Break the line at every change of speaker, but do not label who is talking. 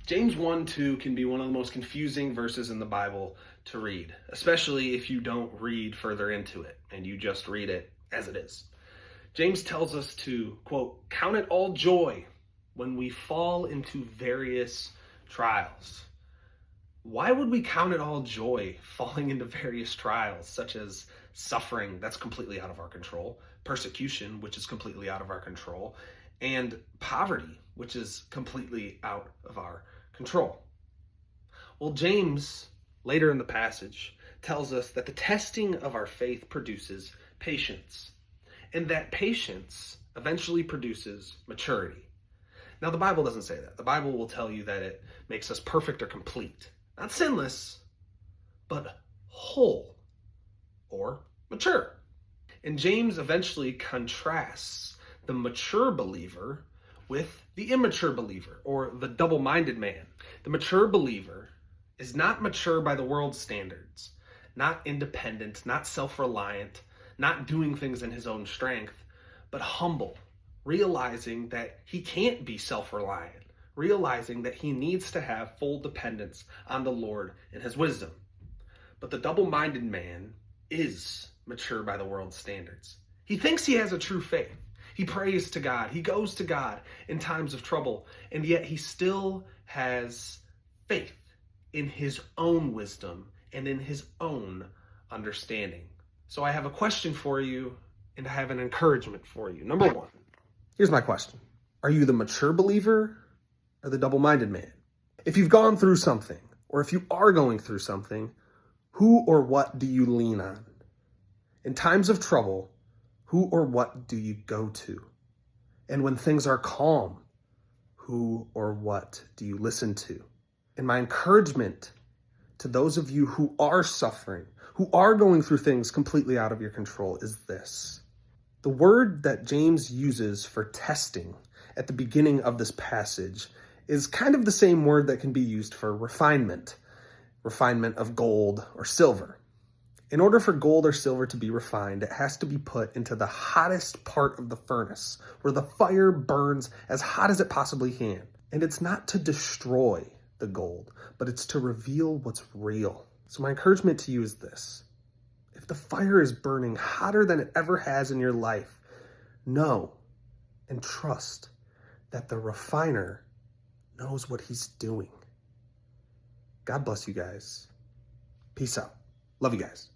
James 1:2 can be one of the most confusing verses in the Bible to read, especially if you don't read further into it and you just read it as it is. James tells us to, quote, count it all joy when we fall into various trials. Why would we count it all joy falling into various trials, such as suffering that's completely out of our control, persecution, which is completely out of our control, and poverty, which is completely out of our control? Well, James, later in the passage, tells us that the testing of our faith produces patience, and that patience eventually produces maturity. Now, the Bible doesn't say that. The Bible will tell you that it makes us perfect or complete. Not sinless, but whole or mature. And James eventually contrasts the mature believer with the immature believer, or the double-minded man. The mature believer is not mature by the world's standards, not independent, not self-reliant, not doing things in his own strength, but humble, realizing that he can't be self-reliant, realizing that he needs to have full dependence on the Lord and his wisdom. But the double-minded man is mature by the world's standards. He thinks he has a true faith. He prays to God. He goes to God in times of trouble, and yet he still has faith in his own wisdom and in his own understanding. So I have a question for you, and I have an encouragement for you. Number one, here's my question. Are you the mature believer or the double-minded man? If you've gone through something, or if you are going through something, who or what do you lean on? In times of trouble, who or what do you go to? And when things are calm, who or what do you listen to? And my encouragement to those of you who are suffering, who are going through things completely out of your control, is this. The word that James uses for testing at the beginning of this passage is kind of the same word that can be used for refinement of gold or silver. In order for gold or silver to be refined, it has to be put into the hottest part of the furnace, where the fire burns as hot as it possibly can. And it's not to destroy the gold, but it's to reveal what's real. So my encouragement to you is this. If the fire is burning hotter than it ever has in your life, know and trust that the refiner knows what he's doing. God bless you guys. Peace out. Love you guys.